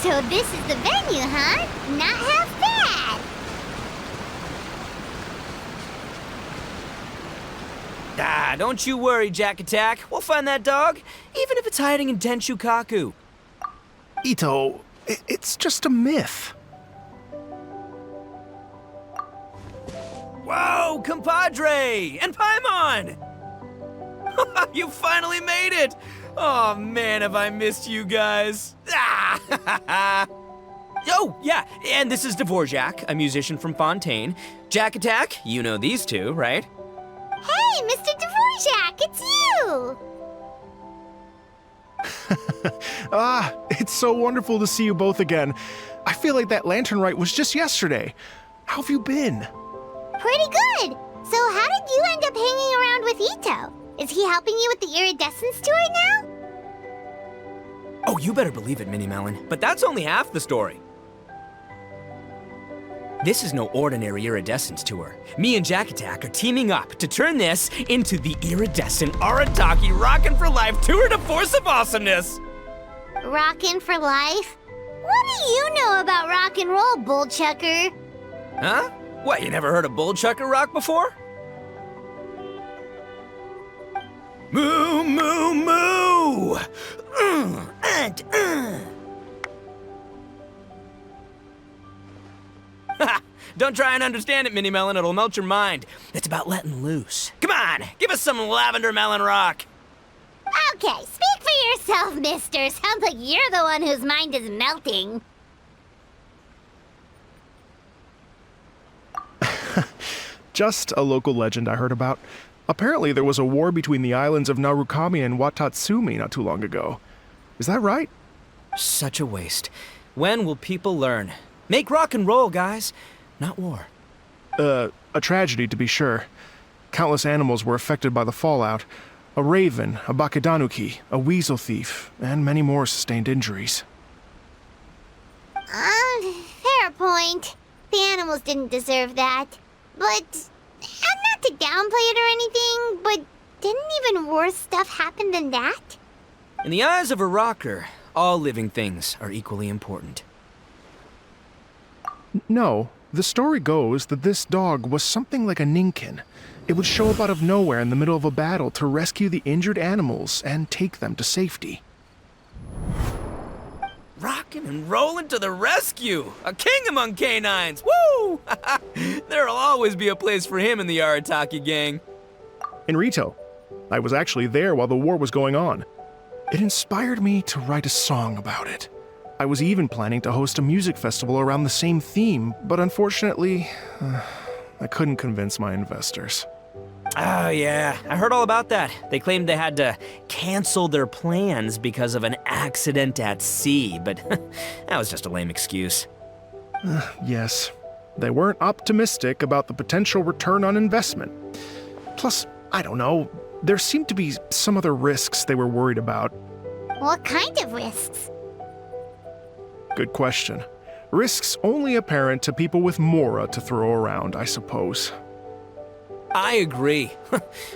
So this is the venue, huh? Not half bad. Don't you worry, Jack Attack. We'll find that dog, even if it's hiding in Tenshukaku. Ito, it's just a myth. Whoa, compadre! And Paimon! You finally made it! Oh man, have I missed you guys. Oh, yeah, and this is Dvorak, a musician from Fontaine. Jack Attack, you know these two, right? Hey, Mr. Dvorak, it's you! It's so wonderful to see you both again. I feel like that lantern rite was just yesterday. How have you been? Pretty good. So how did you end up hanging around with Ito? Is he helping you with the iridescence tour now? Oh, you better believe it, Minnie Melon. But that's only half the story. This is no ordinary iridescence tour. Me and Jack Attack are teaming up to turn this into the iridescent Arataki Rockin' for Life Tour de Force of Awesomeness! Rockin' for life? What do you know about rock and roll, Bullchucker? Huh? What, you never heard of Bullchucker rock before? Moo, moo, moo! Don't try and understand it, Minnie Melon. It'll melt your mind. It's about letting loose. Come on, give us some Lavender Melon rock. Okay, speak for yourself, mister. Sounds like you're the one whose mind is melting. Just a local legend I heard about. Apparently there was a war between the islands of Narukami and Watatsumi not too long ago. Is that right? Such a waste. When will people learn? Make rock and roll, guys. Not war. A tragedy to be sure. Countless animals were affected by the fallout. A raven, a bakedanuki, a weasel thief, and many more sustained injuries. Fair point. The animals didn't deserve that. But, not to downplay it or anything, but didn't even worse stuff happen than that? In the eyes of a rocker, all living things are equally important. No, the story goes that this dog was something like a ninkin. It would show up out of nowhere in the middle of a battle to rescue the injured animals and take them to safety. Rockin' and rollin' to the rescue! A king among canines! Woo! There'll always be a place for him in the Arataki gang. In Rito, I was actually there while the war was going on. It inspired me to write a song about it. I was even planning to host a music festival around the same theme, but unfortunately, I couldn't convince my investors. Oh, yeah. I heard all about that. They claimed they had to cancel their plans because of an accident at sea, but that was just a lame excuse. Yes, they weren't optimistic about the potential return on investment. Plus, I don't know, there seemed to be some other risks they were worried about. What kind of risks? Good question. Risks only apparent to people with Mora to throw around, I suppose. I agree.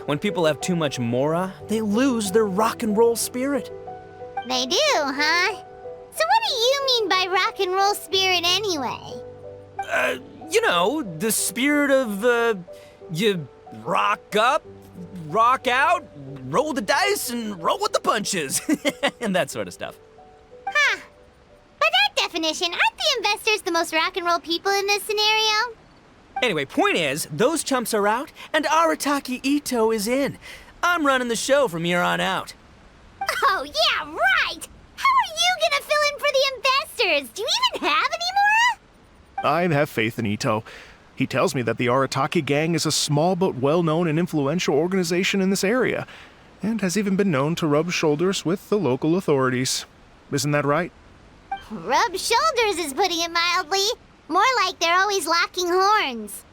When people have too much Mora, they lose their rock and roll spirit. They do, huh? So what do you mean by rock and roll spirit anyway? You know, the spirit of, you rock up, rock out, roll the dice, and roll with the punches. And that sort of stuff. Huh. By that definition, aren't the investors the most rock and roll people in this scenario? Anyway, point is, those chumps are out, and Arataki Ito is in. I'm running the show from here on out. Oh, yeah, right! How are you gonna fill in for the investors? Do you even have any Mora? I have faith in Ito. He tells me that the Arataki gang is a small but well-known and influential organization in this area, and has even been known to rub shoulders with the local authorities. Isn't that right? Rub shoulders is putting it mildly. More like they're always locking horns.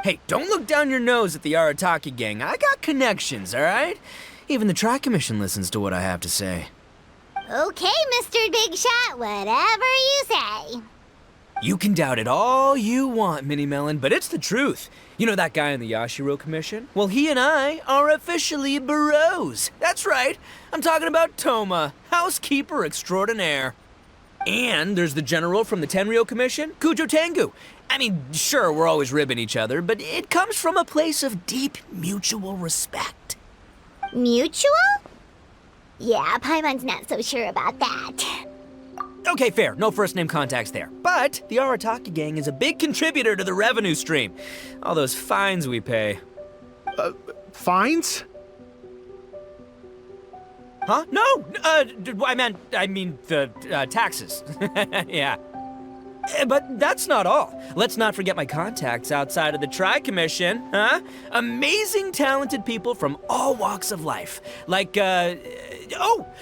Hey, don't look down your nose at the Arataki gang. I got connections, all right? Even the Tri-Commission listens to what I have to say. Okay, Mr. Big Shot, whatever you say. You can doubt it all you want, Minnie Melon, but it's the truth. You know that guy in the Yashiro Commission? Well, he and I are officially bros. That's right. I'm talking about Toma, housekeeper extraordinaire. And there's the general from the Tenryo Commission, Kujo Tengu. I mean, sure, we're always ribbing each other, but it comes from a place of deep mutual respect. Mutual? Yeah, Paimon's not so sure about that. Okay, fair. No first-name contacts there. But the Arataki gang is a big contributor to the revenue stream. All those fines we pay. Fines? Huh? No! I mean the taxes. Yeah. But that's not all. Let's not forget my contacts outside of the Tri-Commission, huh? Amazing, talented people from all walks of life. Like the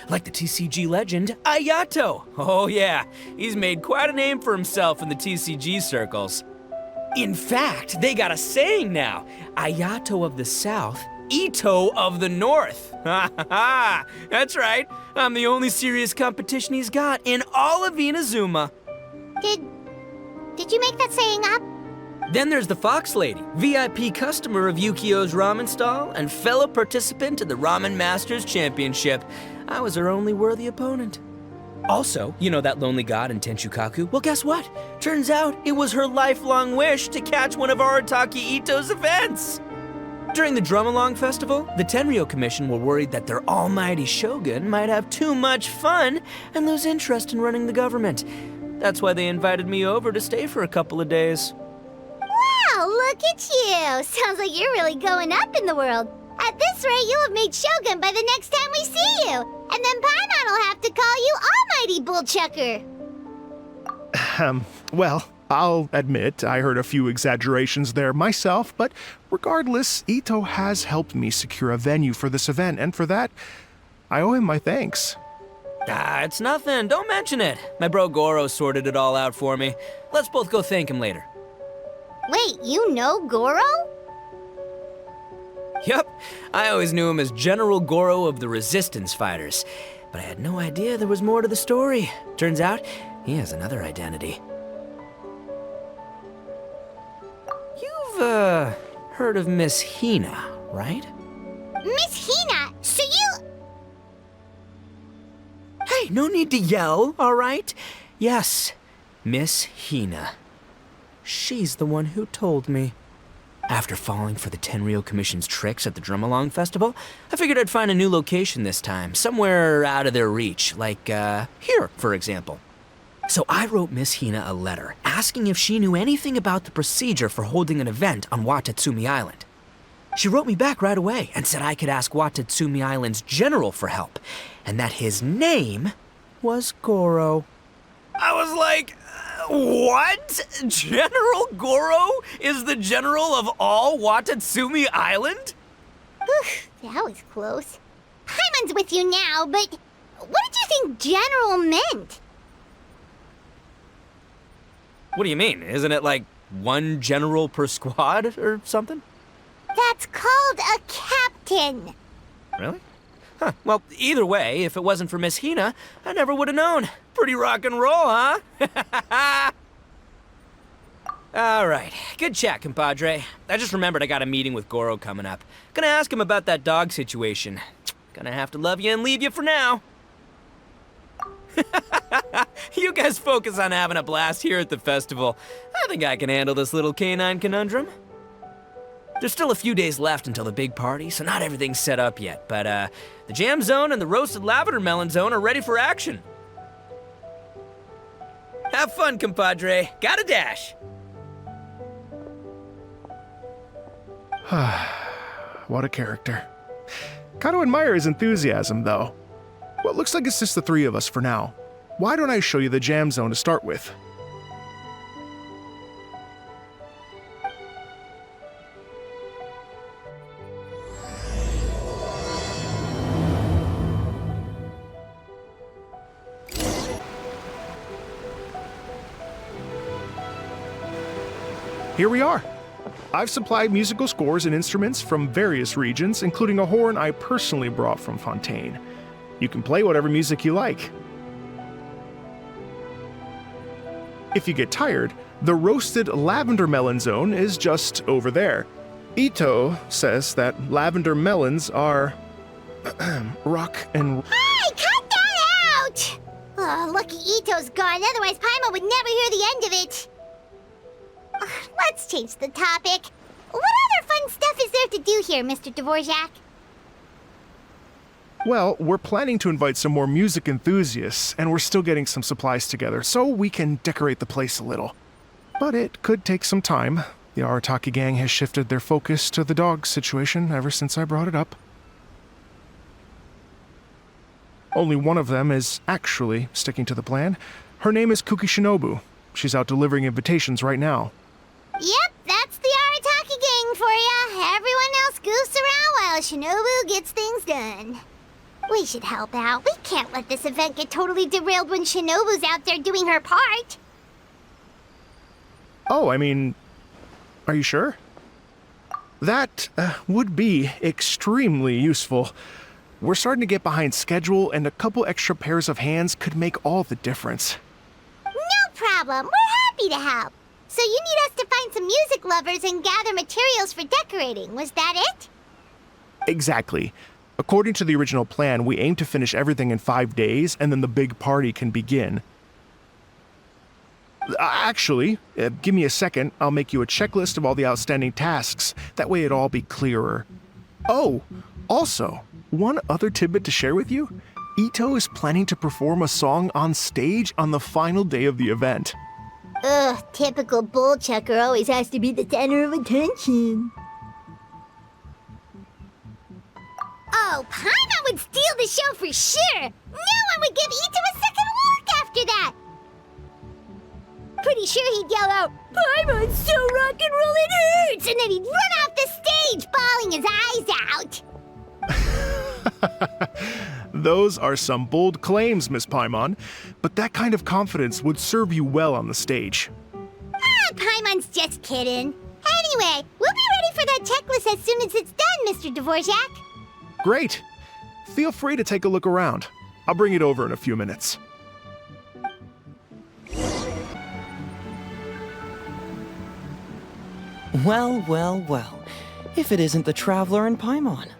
TCG legend, Ayato. Oh yeah, he's made quite a name for himself in the TCG circles. In fact, they got a saying now, Ayato of the South, Ito of the North. Ha ha ha! That's right, I'm the only serious competition he's got in all of Inazuma. Did you make that saying up? Then there's the Fox Lady, VIP customer of Yukio's ramen stall and fellow participant in the Ramen Masters Championship. I was her only worthy opponent. Also, you know that lonely god in Tenshukaku? Well, guess what? Turns out it was her lifelong wish to catch one of Arataki Ito's events. During the Drumalong Festival, the Tenryo Commission were worried that their almighty shogun might have too much fun and lose interest in running the government. That's why they invited me over to stay for a couple of days. Wow, look at you! Sounds like you're really going up in the world. At this rate, you'll have made Shogun by the next time we see you. And then Paimon will have to call you Almighty Bullchucker. Well, I'll admit I heard a few exaggerations there myself, but regardless, Ito has helped me secure a venue for this event, and for that, I owe him my thanks. It's nothing. Don't mention it. My bro Goro sorted it all out for me. Let's both go thank him later. Wait, you know Goro? Yup. I always knew him as General Goro of the Resistance Fighters. But I had no idea there was more to the story. Turns out, he has another identity. You've, heard of Miss Hina, right? Miss Hina, so you... Hey, no need to yell, all right? Yes, Miss Hina. She's the one who told me. After falling for the Tenryo Commission's tricks at the Drumalong Festival, I figured I'd find a new location this time, somewhere out of their reach, like, here, for example. So I wrote Miss Hina a letter, asking if she knew anything about the procedure for holding an event on Watatsumi Island. She wrote me back right away and said I could ask Watatsumi Island's general for help, and that his name was Goro. I was like, what? General Goro is the general of all Watatsumi Island? That was close. Paimon's with you now, but what did you think general meant? What do you mean? Isn't it like one general per squad or something? That's called a captain. Really? Huh. Well, either way, if it wasn't for Miss Hina, I never would have known. Pretty rock and roll, huh? All right. Good chat, compadre. I just remembered I got a meeting with Goro coming up. Gonna ask him about that dog situation. Gonna have to love you and leave you for now. You guys focus on having a blast here at the festival. I think I can handle this little canine conundrum. There's still a few days left until the big party, so not everything's set up yet, but the Jam Zone and the Roasted Lavender Melon Zone are ready for action. Have fun, compadre. Gotta dash. What a character. Gotta admire his enthusiasm, though. Well, it looks like it's just the three of us for now. Why don't I show you the Jam Zone to start with? Here we are. I've supplied musical scores and instruments from various regions, including a horn I personally brought from Fontaine. You can play whatever music you like. If you get tired, the Roasted Lavender Melon Zone is just over there. Ito says that lavender melons are rock and... Hey, cut that out! Oh, lucky Ito's gone, otherwise Paimon would never hear the end of it. Let's change the topic. What other fun stuff is there to do here, Mr. Dvorak? Well, we're planning to invite some more music enthusiasts, and we're still getting some supplies together, so we can decorate the place a little. But it could take some time. The Arataki gang has shifted their focus to the dog situation ever since I brought it up. Only one of them is actually sticking to the plan. Her name is Kuki Shinobu. She's out delivering invitations right now. Yep, that's the Arataki gang for ya. Everyone else goofs around while Shinobu gets things done. We should help out. We can't let this event get totally derailed when Shinobu's out there doing her part. Oh, I mean, are you sure? That would be extremely useful. We're starting to get behind schedule, and a couple extra pairs of hands could make all the difference. No problem. We're happy to help. So you need us to find some music lovers and gather materials for decorating. Was that it? Exactly. According to the original plan, we aim to finish everything in 5 days, and then the big party can begin. Actually, give me a second. I'll make you a checklist of all the outstanding tasks. That way it'll all be clearer. Oh, also, one other tidbit to share with you. Ito is planning to perform a song on stage on the final day of the event. Ugh, typical bull chucker always has to be the center of attention. Oh, Paimon would steal the show for sure! No one would give Ito a second look after that! Pretty sure he'd yell out, "Paimon's so rock and roll it hurts!" And then he'd run off the stage, bawling his eyes out. Those are some bold claims, Miss Paimon, but that kind of confidence would serve you well on the stage. Paimon's just kidding. Anyway, we'll be ready for that checklist as soon as it's done, Mr. Dvorak. Great. Feel free to take a look around. I'll bring it over in a few minutes. Well, well, well. If it isn't the Traveler and Paimon.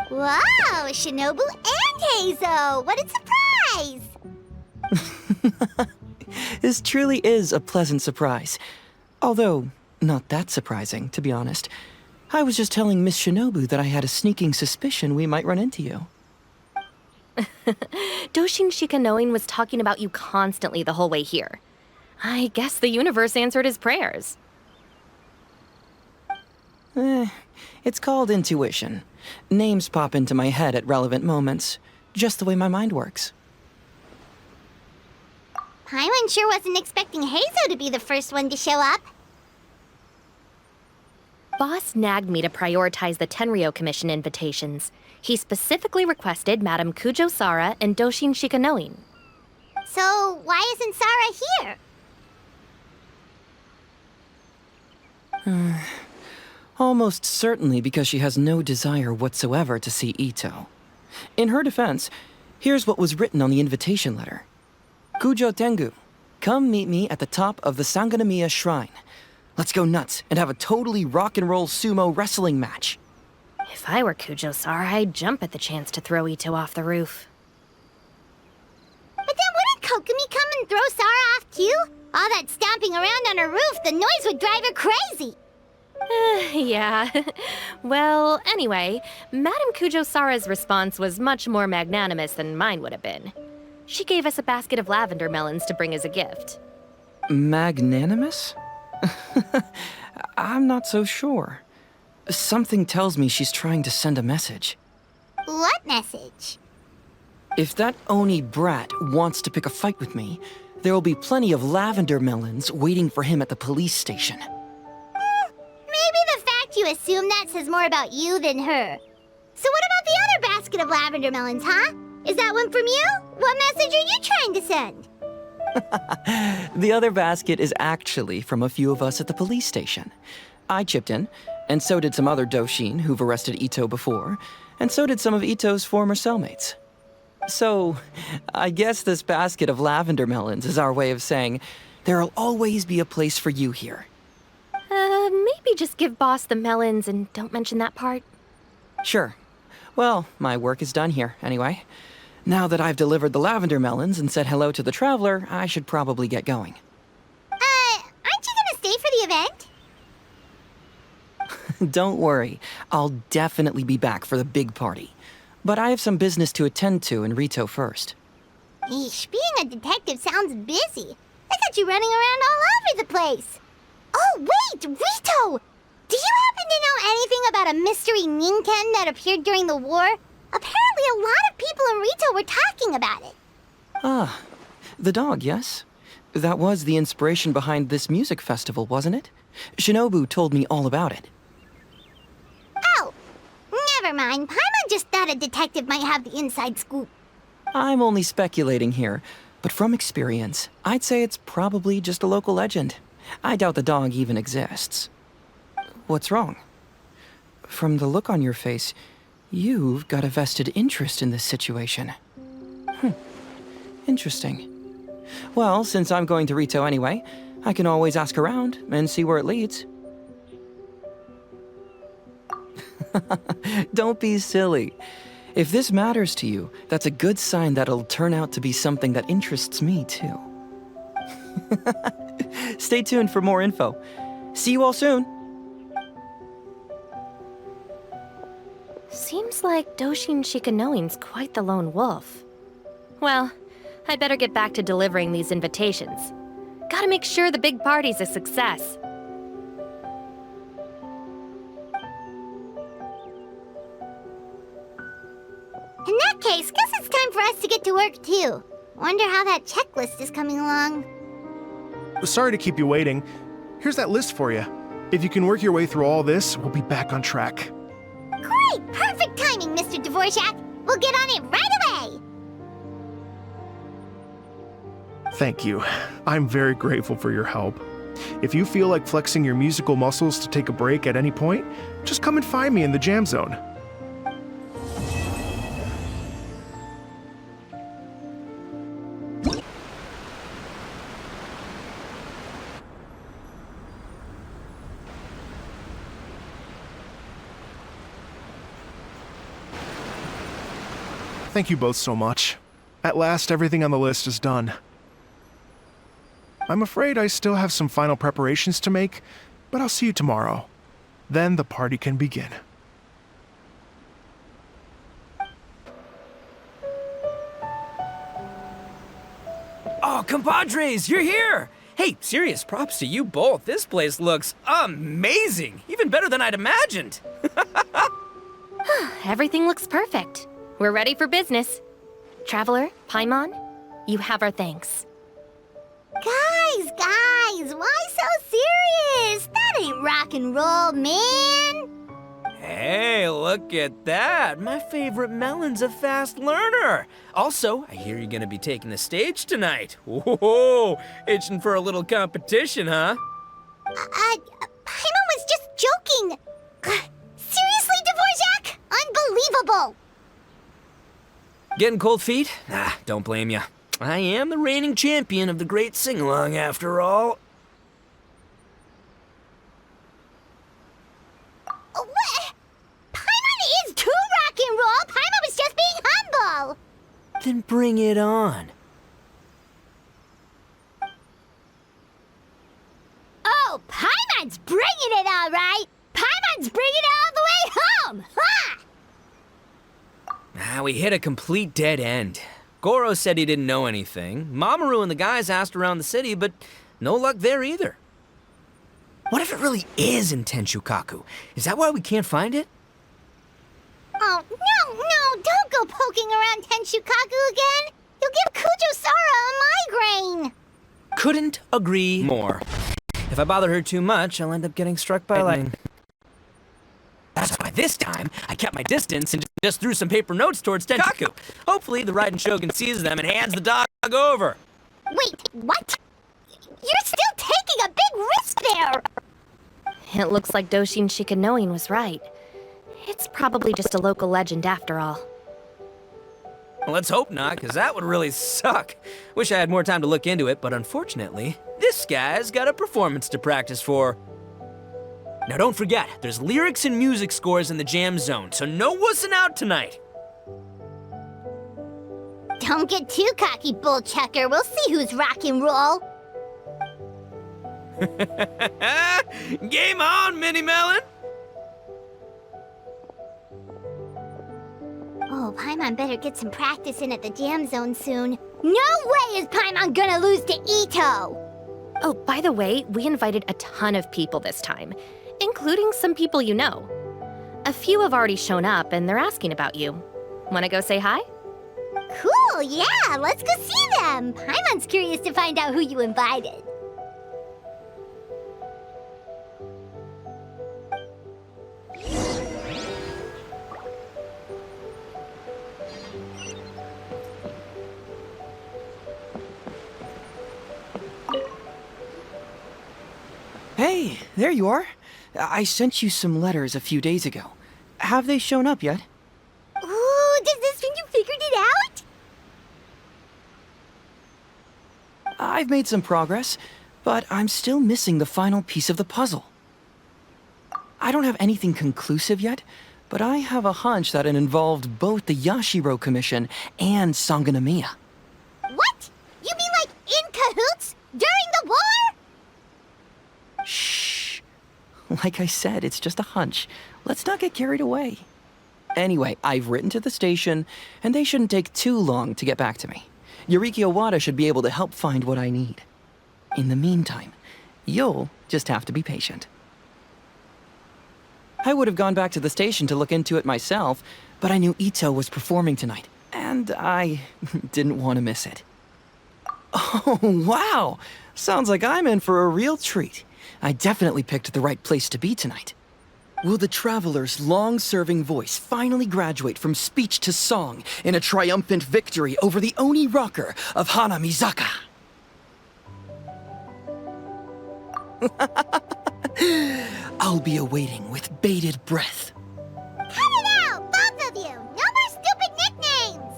Wow, Shinobu and Heizo! What a surprise! This truly is a pleasant surprise. Although, not that surprising, to be honest. I was just telling Miss Shinobu that I had a sneaking suspicion we might run into you. Doshin Shikanoin was talking about you constantly the whole way here. I guess the universe answered his prayers. It's called intuition. Names pop into my head at relevant moments, just the way my mind works. Paimon sure wasn't expecting Heizo to be the first one to show up. Boss nagged me to prioritize the Tenryou Commission invitations. He specifically requested Madame Kujo Sara and Doshin Shikanoin. So, why isn't Sara here? Almost certainly because she has no desire whatsoever to see Ito. In her defense, here's what was written on the invitation letter. Kujo Tengu, come meet me at the top of the Sangonomiya Shrine. Let's go nuts and have a totally rock and roll sumo wrestling match. If I were Kujo Sara, I'd jump at the chance to throw Ito off the roof. But then wouldn't Kokomi come and throw Sara off too? All that stomping around on her roof, the noise would drive her crazy. Yeah. Well, anyway, Madame Kujo Sara's response was much more magnanimous than mine would have been. She gave us a basket of lavender melons to bring as a gift. Magnanimous? I'm not so sure. Something tells me she's trying to send a message. What message? If that Oni brat wants to pick a fight with me, there will be plenty of lavender melons waiting for him at the police station. Maybe the fact you assume that says more about you than her. So what about the other basket of lavender melons, huh? Is that one from you? What message are you trying to send? The other basket is actually from a few of us at the police station. I chipped in, and so did some other Doshin who've arrested Ito before, and so did some of Ito's former cellmates. So, I guess this basket of lavender melons is our way of saying, there'll always be a place for you here. Maybe just give Boss the melons and don't mention that part. Sure. Well, my work is done here, anyway. Now that I've delivered the lavender melons and said hello to the traveler, I should probably get going. Aren't you gonna stay for the event? Don't worry, I'll definitely be back for the big party. But I have some business to attend to in Rito first. Eesh, being a detective sounds busy. I got you running around all over the place. Oh, wait, Rito! Do you happen to know anything about a mystery Ninken that appeared during the war? Apparently a lot of people in Rito were talking about it. Ah, the dog, yes? That was the inspiration behind this music festival, wasn't it? Shinobu told me all about it. Oh, never mind. Paimon just thought a detective might have the inside scoop. I'm only speculating here, but from experience, I'd say it's probably just a local legend. I doubt the dog even exists. What's wrong? From the look on your face, you've got a vested interest in this situation. Interesting. Well, since I'm going to Rito anyway, I can always ask around and see where it leads. Don't be silly. If this matters to you, that's a good sign that it'll turn out to be something that interests me too. Stay tuned for more info. See you all soon. Seems like Doshin Shikanoin's quite the lone wolf. Well, I'd better get back to delivering these invitations. Gotta make sure the big party's a success. In that case, guess it's time for us to get to work too. Wonder how that checklist is coming along. Sorry to keep you waiting. Here's that list for you. If you can work your way through all this, we'll be back on track. Great! Perfect timing, Mr. Dvorak! We'll get on it right away! Thank you. I'm very grateful for your help. If you feel like flexing your musical muscles to take a break at any point, just come and find me in the Jam Zone. Thank you both so much. At last, everything on the list is done. I'm afraid I still have some final preparations to make, but I'll see you tomorrow. Then the party can begin. Oh, compadres, you're here! Hey, serious props to you both. This place looks amazing! Even better than I'd imagined! Everything looks perfect. We're ready for business. Traveler, Paimon, you have our thanks. Guys, why so serious? That ain't rock and roll, man! Hey, look at that! My favorite melon's a fast learner! Also, I hear you're gonna be taking the stage tonight. Whoa, itching for a little competition, huh? Paimon was just joking! Seriously, Dvorak? Unbelievable! Getting cold feet? Nah, don't blame ya. I am the reigning champion of the great sing-along, after all. What? Paimon is too rock and roll! Paimon was just being humble! Then bring it on. Oh, Paimon's bringing it all right! Paimon's bringing it all the way home! Ha! We hit a complete dead end. Goro said he didn't know anything. Mamoru and the guys asked around the city, but no luck there either. What if it really is in Tenshukaku? Is that why we can't find it? Oh, no, don't go poking around Tenshukaku again! You'll give Kujo-Sara a migraine! Couldn't agree more. If I bother her too much, I'll end up getting struck by lightning. That's why this time, I kept my distance and just threw some paper notes towards Tenkaku. Hopefully, the Raiden Shogun sees them and hands the dog over. Wait, what? You're still taking a big risk there! It looks like Doshin Shikanoin was right. It's probably just a local legend after all. Well, let's hope not, because that would really suck. Wish I had more time to look into it, but unfortunately, this guy's got a performance to practice for. Now don't forget, there's lyrics and music scores in the Jam Zone, so no wussing out tonight. Don't get too cocky, Bullchucker. We'll see who's rock and roll. Game on, Mini Melon! Oh, Paimon better get some practice in at the jam zone soon. No way is Paimon gonna lose to Ito! Oh, by the way, we invited a ton of people this time, including some people you know. A few have already shown up and they're asking about you. Wanna go say hi? Cool, yeah, let's go see them. Paimon's curious to find out who you invited. Hey, there you are. I sent you some letters a few days ago. Have they shown up yet? Ooh, does this mean you figured it out? I've made some progress, but I'm still missing the final piece of the puzzle. I don't have anything conclusive yet, but I have a hunch that it involved both the Yashiro Commission and Sangonomiya. What? You mean like in cahoots? During the war? Shh. Like I said, it's just a hunch. Let's not get carried away. Anyway, I've written to the station, and they shouldn't take too long to get back to me. Yuriki Owada should be able to help find what I need. In the meantime, you'll just have to be patient. I would have gone back to the station to look into it myself, but I knew Ito was performing tonight, and I didn't want to miss it. Oh, wow! Sounds like I'm in for a real treat. I definitely picked the right place to be tonight. Will the Traveler's long-serving voice finally graduate from speech to song in a triumphant victory over the Oni rocker of Hanamizaka? I'll be awaiting with bated breath. Cut it out, both of you! No more stupid nicknames!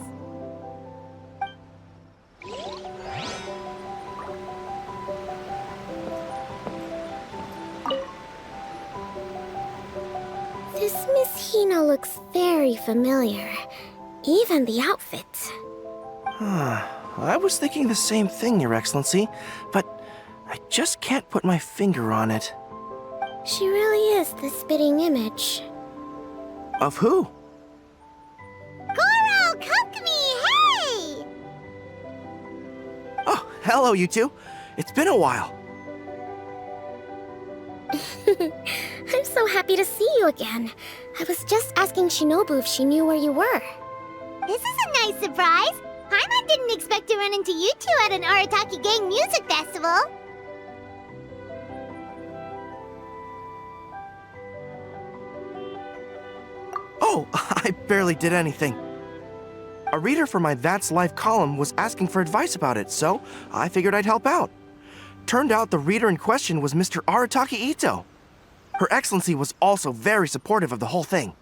This Miss Hina looks very familiar. Even the outfit. I was thinking the same thing, Your Excellency, but I just can't put my finger on it. She really is the spitting image. Of who? Goro, Kokumi, hey! Oh, hello, you two. It's been a while. I'm so happy to see you again. I was just asking Shinobu if she knew where you were. This is a nice surprise. Paimon didn't expect to run into you two at an Arataki Gang music festival. Oh, I barely did anything. A reader for my That's Life column was asking for advice about it, so I figured I'd help out. Turned out the reader in question was Mr. Arataki Ito. Her Excellency was also very supportive of the whole thing.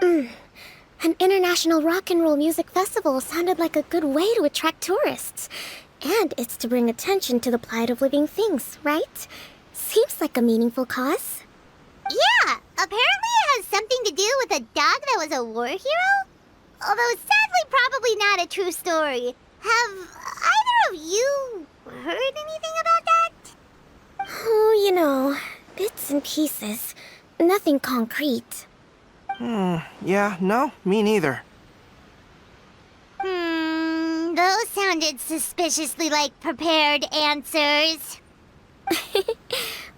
An international rock and roll music festival sounded like a good way to attract tourists. And it's to bring attention to the plight of living things, right? Seems like a meaningful cause. Yeah, apparently it has something to do with a dog that was a war hero? Although sadly probably not a true story. Have either of you heard anything about that? Oh, you know, bits and pieces. Nothing concrete. Yeah, no, me neither. Those sounded suspiciously like prepared answers.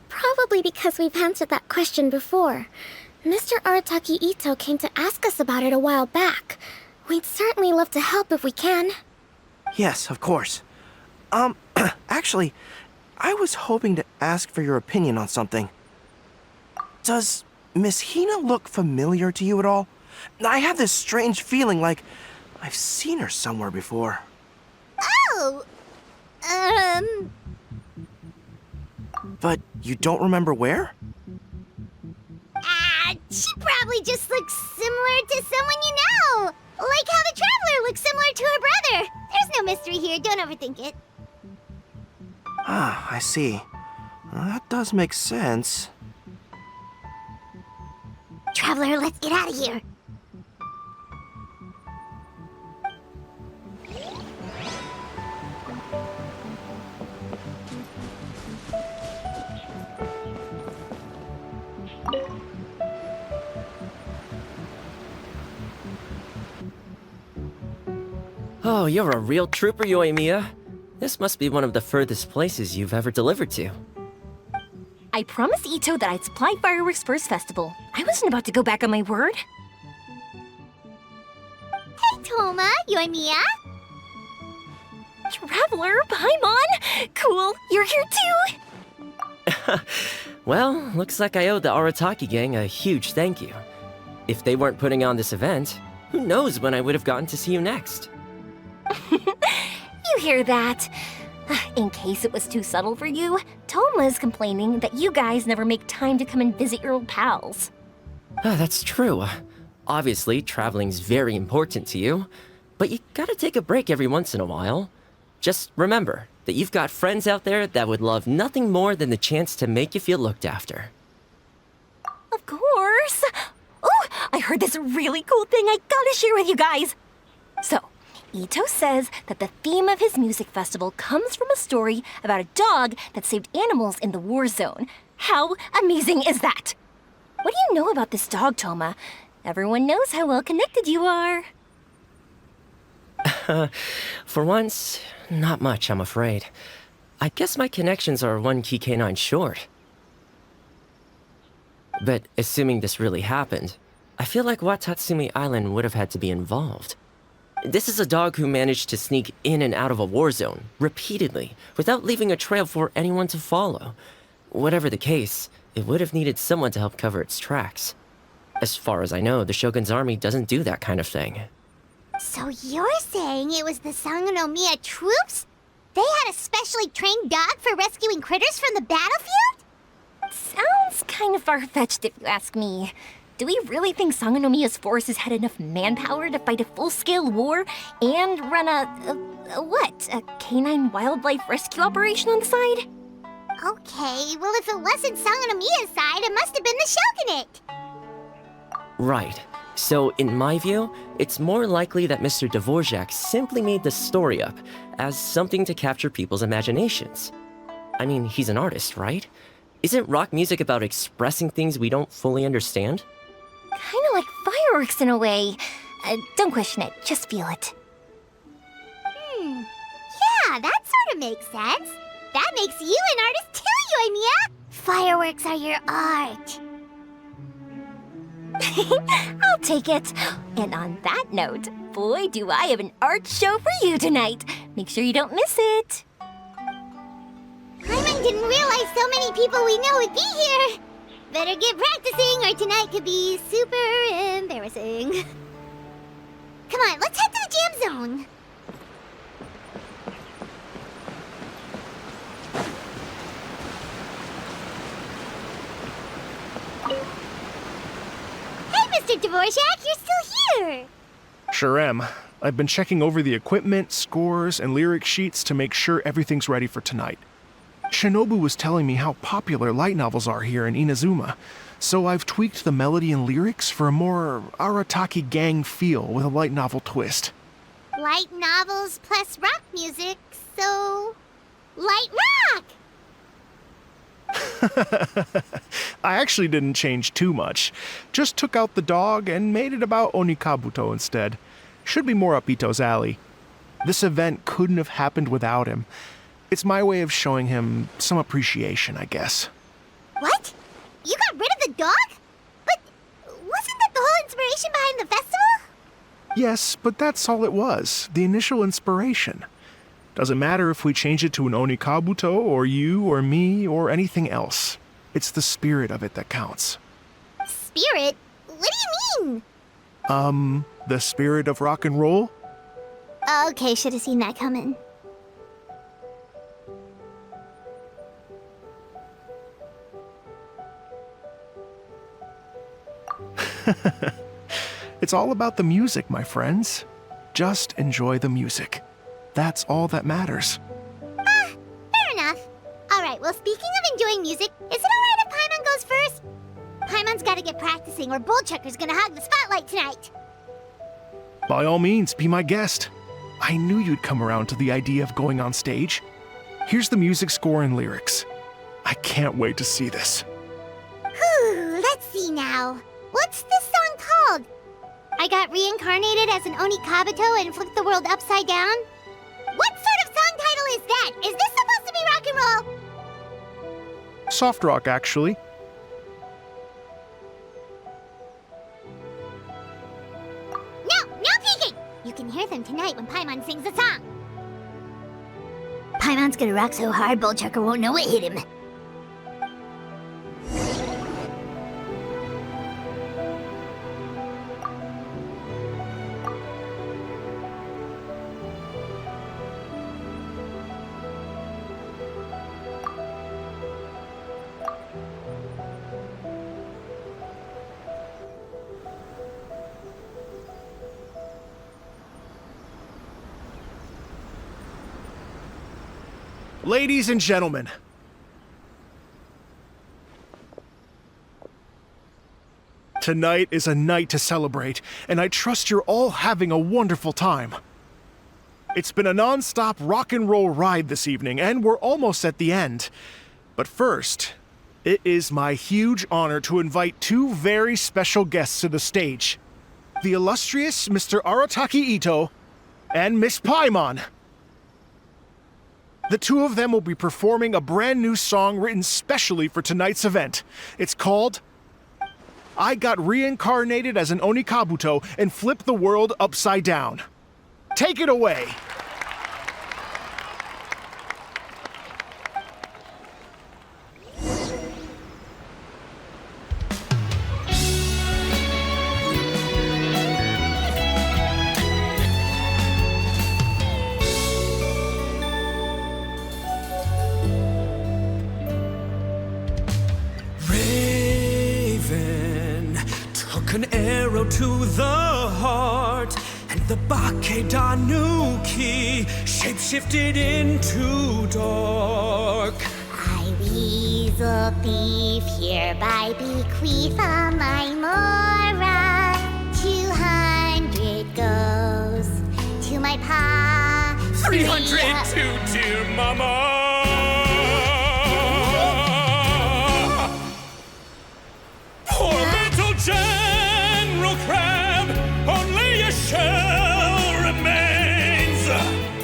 Probably because we've answered that question before. Mr. Arataki Ito came to ask us about it a while back. We'd certainly love to help if we can. Yes, of course. Actually, I was hoping to ask for your opinion on something. Does Miss Hina look familiar to you at all? I have this strange feeling like I've seen her somewhere before. Oh! But you don't remember where? She probably just looks similar to someone you know. Like how the Traveler looks similar to her brother. There's no mystery here, don't overthink it. Ah, I see. That does make sense. Traveler, let's get out of here. Oh, you're a real trooper, Yoimiya. This must be one of the furthest places you've ever delivered to. I promised Ito that I'd supply fireworks for his festival. I wasn't about to go back on my word. Hey, Toma, Yoimiya. Traveler, Paimon! Cool, you're here too! Well, looks like I owe the Arataki gang a huge thank you. If they weren't putting on this event, who knows when I would have gotten to see you next. You hear that? In case it was too subtle for you, Toma's complaining that you guys never make time to come and visit your old pals. That's true. Obviously, traveling's very important to you, but you gotta take a break every once in a while. Just remember that you've got friends out there that would love nothing more than the chance to make you feel looked after. Of course! Oh, I heard this really cool thing I gotta share with you guys! So, Ito says that the theme of his music festival comes from a story about a dog that saved animals in the war zone. How amazing is that? What do you know about this dog, Toma? Everyone knows how well connected you are. For once, not much, I'm afraid. I guess my connections are one key canine short. But assuming this really happened, I feel like Watatsumi Island would have had to be involved. This is a dog who managed to sneak in and out of a war zone, repeatedly, without leaving a trail for anyone to follow. Whatever the case, it would have needed someone to help cover its tracks. As far as I know, the Shogun's army doesn't do that kind of thing. So you're saying it was the Sangonomiya troops? They had a specially trained dog for rescuing critters from the battlefield? Sounds kind of far-fetched if you ask me. Do we really think Sangonomiya's forces had enough manpower to fight a full-scale war and run a canine wildlife rescue operation on the side? Okay, well if it wasn't Sangonomiya's side, it must have been the Shogunate. Right. So, in my view, it's more likely that Mr. Dvorak simply made the story up as something to capture people's imaginations. I mean, he's an artist, right? Isn't rock music about expressing things we don't fully understand? Kinda like fireworks in a way. Don't question it, just feel it. Yeah, that sort of makes sense. That makes you an artist too, Yoimiya. Fireworks are your art. I'll take it. And on that note, boy, do I have an art show for you tonight. Make sure you don't miss it. Paimon didn't realize so many people we know would be here. Better get practicing or tonight could be super embarrassing. Come on, let's head to the jam zone. Hey, Mr. Dvorak, you're still here. Sure am. I've been checking over the equipment, scores, and lyric sheets to make sure everything's ready for tonight. Shinobu was telling me how popular light novels are here in Inazuma, so I've tweaked the melody and lyrics for a more Arataki gang feel with a light novel twist. Light novels plus rock music, so... light rock! I actually didn't change too much. Just took out the dog and made it about Onikabuto instead. Should be more up Ito's alley. This event couldn't have happened without him. It's my way of showing him some appreciation, I guess. What? You got rid of the dog? But wasn't that the whole inspiration behind the festival? Yes, but that's all it was. The initial inspiration. Doesn't matter if we change it to an Onikabuto, or you, or me, or anything else. It's the spirit of it that counts. Spirit? What do you mean? The spirit of rock and roll? Okay, should have seen that coming. It's all about the music, my friends. Just enjoy the music. That's all that matters. Fair enough. Alright, well speaking of enjoying music, is it alright if Paimon goes first? Paimon's gotta get practicing or Bullchucker's gonna hog the spotlight tonight. By all means, be my guest. I knew you'd come around to the idea of going on stage. Here's the music score and lyrics. I can't wait to see this. Whew, let's Let's see now. What's this song called? I got reincarnated as an Oni Kabuto and flipped the world upside down? What sort of song title is that? Is this supposed to be rock and roll? Soft rock, actually. No peeking! You can hear them tonight when Paimon sings the song. Paimon's gonna rock so hard, Bullchucker won't know it hit him. Ladies and gentlemen, tonight is a night to celebrate, and I trust you're all having a wonderful time. It's been a non-stop rock and roll ride this evening, and we're almost at the end. But first, it is my huge honor to invite two very special guests to the stage. The illustrious Mr. Arataki Ito and Miss Paimon. The two of them will be performing a brand new song written specially for tonight's event. It's called I Got Reincarnated as an Oni Kabuto and Flipped the World Upside Down. Take it away! An arrow to the heart, and the Bakedanuki shapeshifted into dark. I, weasel thief, hereby bequeath all my mora. 200 goes to my pa. 300 to dear mama. Poor little General Crab, only a shell remains.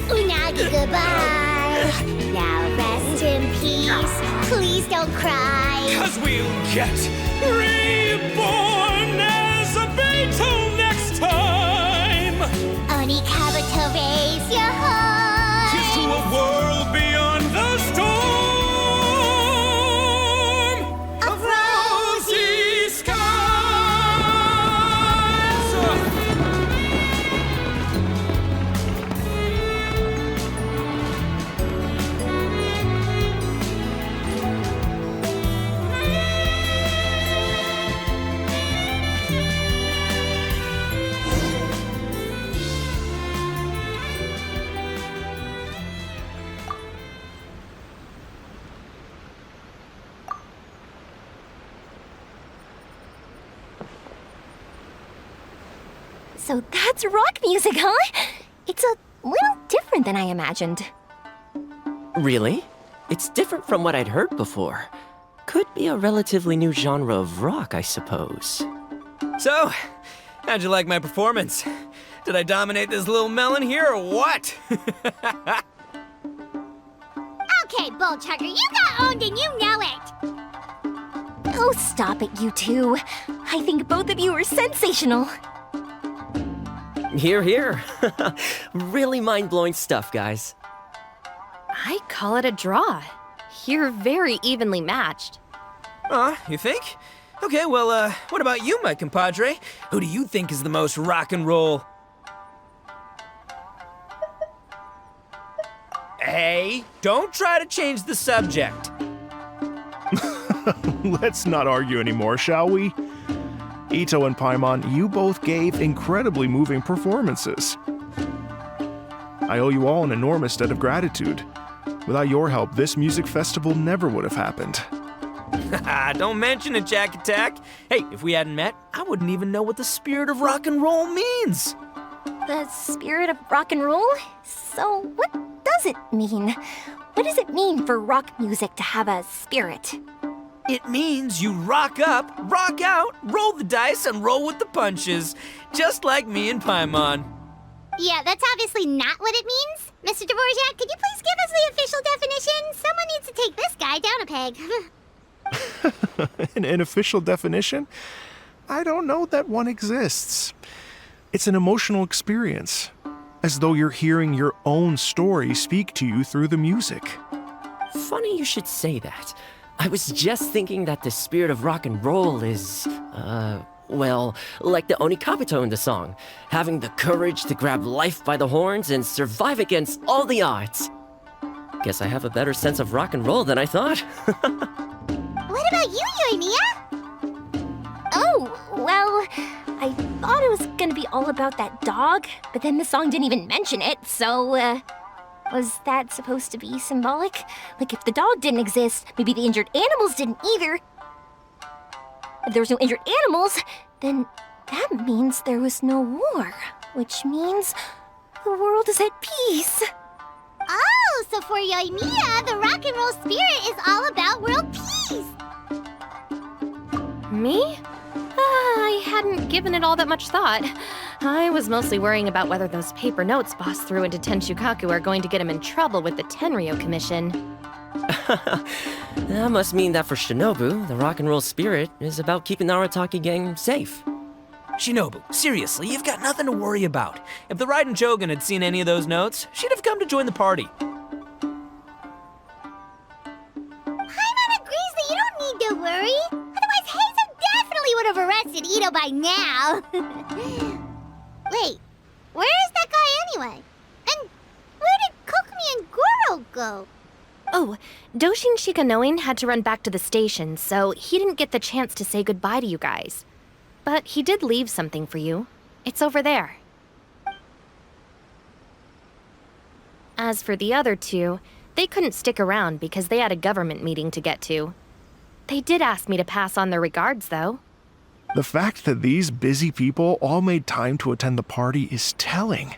Unagi, goodbye. Now rest in peace. Please don't cry. 'Cause we'll get reborn as a beetle next time. Oni Kabuto, raise your heart. Here's to a world beyond the storm of rosy skies. So that's rock music, huh? It's a little different than I imagined. Really? It's different from what I'd heard before. Could be a relatively new genre of rock, I suppose. So, how'd you like my performance? Did I dominate this little melon here or what? Okay, Bullchucker, you got owned and you know it. Oh, stop it, you two. I think both of you are sensational. Here, here. Really mind-blowing stuff, guys. I call it a draw. You're very evenly matched. You think? Okay, well, what about you, my compadre? Who do you think is the most rock and roll? Hey, don't try to change the subject. Let's not argue anymore, shall we? Ito and Paimon, you both gave incredibly moving performances. I owe you all an enormous debt of gratitude. Without your help, this music festival never would have happened. Don't mention it, Jack Attack. Hey, if we hadn't met, I wouldn't even know what the spirit of rock and roll means. The spirit of rock and roll? So what does it mean? What does it mean for rock music to have a spirit? It means you rock up, rock out, roll the dice, and roll with the punches. Just like me and Paimon. Yeah, that's obviously not what it means. Mr. Dvorak, could you please give us the official definition? Someone needs to take this guy down a peg. An official definition? I don't know that one exists. It's an emotional experience, as though you're hearing your own story speak to you through the music. Funny you should say that. I was just thinking that the spirit of rock and roll is, well, like the Onikabuto in the song, having the courage to grab life by the horns and survive against all the odds. Guess I have a better sense of rock and roll than I thought. What about you, Yoimiya? Oh, well, I thought it was gonna be all about that dog, but then the song didn't even mention it, so, was that supposed to be symbolic? Like, if the dog didn't exist, maybe the injured animals didn't either. If there was no injured animals, then that means there was no war, which means the world is at peace. Oh, so for Yoimiya, the rock and roll spirit is all about world peace. Me? I hadn't given it all that much thought. I was mostly worrying about whether those paper notes Boss threw into Tenshukaku are going to get him in trouble with the Tenryo Commission. That must mean that for Shinobu, the rock and roll spirit is about keeping the Arataki gang safe. Shinobu, seriously, you've got nothing to worry about. If the Raiden Shogun had seen any of those notes, she'd have come to join the party. Paimon agrees that you don't need to worry. Otherwise, Heizo definitely would have arrested Ito by now. Wait, where is that guy anyway? And where did Kokomi and Goro go? Oh, Doshin Shikanoin had to run back to the station, so he didn't get the chance to say goodbye to you guys. But he did leave something for you. It's over there. As for the other two, they couldn't stick around because they had a government meeting to get to. They did ask me to pass on their regards, though. The fact that these busy people all made time to attend the party is telling.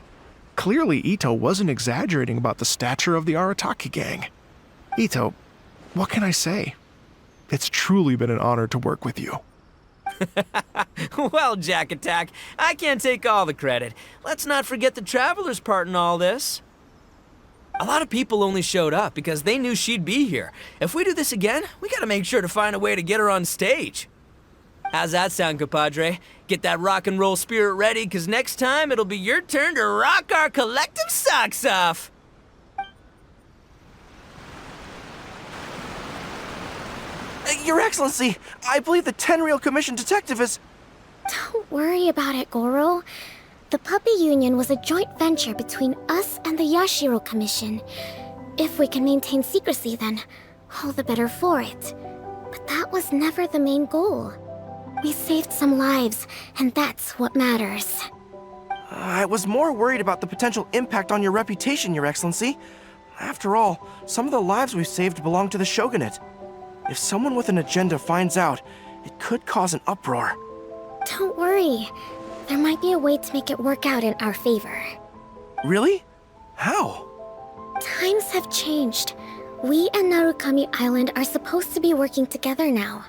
Clearly, Ito wasn't exaggerating about the stature of the Arataki gang. Ito, what can I say? It's truly been an honor to work with you. Well, Jack Attack, I can't take all the credit. Let's not forget the Traveler's part in all this. A lot of people only showed up because they knew she'd be here. If we do this again, we gotta make sure to find a way to get her on stage. How's that sound, compadre? Get that rock and roll spirit ready, because next time it'll be your turn to rock our collective socks off. Your Excellency, I believe the Tenryo Commission detective is... Don't worry about it, Goro. The Puppy Union was a joint venture between us and the Yashiro Commission. If we can maintain secrecy, then all the better for it. But that was never the main goal. We saved some lives, and that's what matters. I was more worried about the potential impact on your reputation, Your Excellency. After all, some of the lives we've saved belong to the Shogunate. If someone with an agenda finds out, it could cause an uproar. Don't worry. There might be a way to make it work out in our favor. Really? How? Times have changed. We and Narukami Island are supposed to be working together now.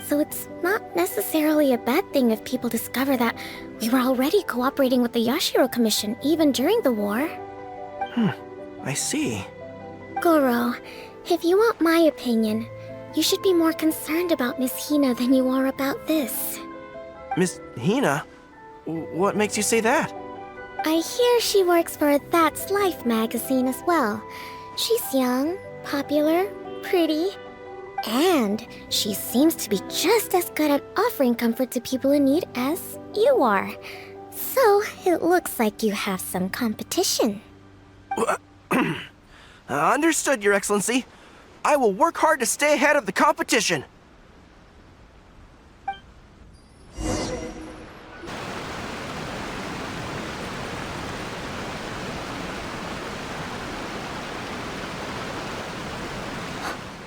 So it's not necessarily a bad thing if people discover that we were already cooperating with the Yashiro Commission even during the war. I see. Goro, if you want my opinion, you should be more concerned about Miss Hina than you are about this. Miss Hina? What makes you say that? I hear she works for That's Life magazine as well. She's young, popular, pretty, and she seems to be just as good at offering comfort to people in need as you are. So it looks like you have some competition. Understood, Your Excellency. I will work hard to stay ahead of the competition.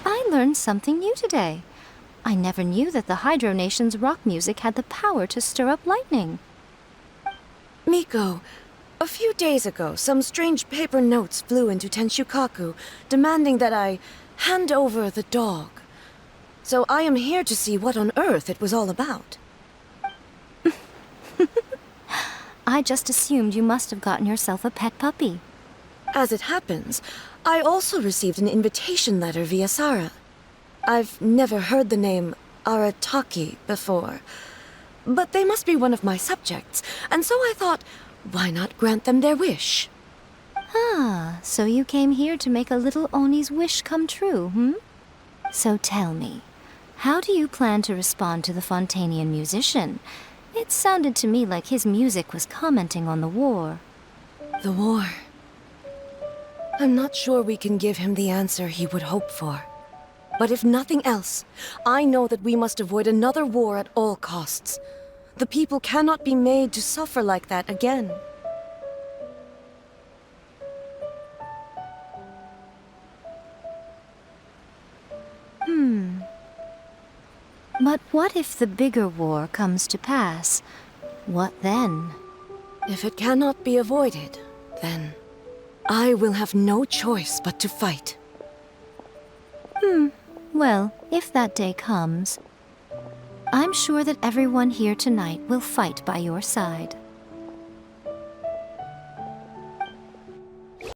I learned something new today. I never knew that the Hydro Nation's rock music had the power to stir up lightning. Miko, a few days ago, some strange paper notes flew into Tenshukaku, demanding that I hand over the dog. So I am here to see what on earth it was all about. I just assumed you must have gotten yourself a pet puppy. As it happens, I also received an invitation letter via Sara. I've never heard the name Arataki before, but they must be one of my subjects, and so I thought, why not grant them their wish? Ah, so you came here to make a little Oni's wish come true, hmm? So tell me, how do you plan to respond to the Fontanian musician? It sounded to me like his music was commenting on the war. The war. I'm not sure we can give him the answer he would hope for. But if nothing else, I know that we must avoid another war at all costs. The people cannot be made to suffer like that again. But what if the bigger war comes to pass? What then? If it cannot be avoided, then I will have no choice but to fight. Well, if that day comes, I'm sure that everyone here tonight will fight by your side.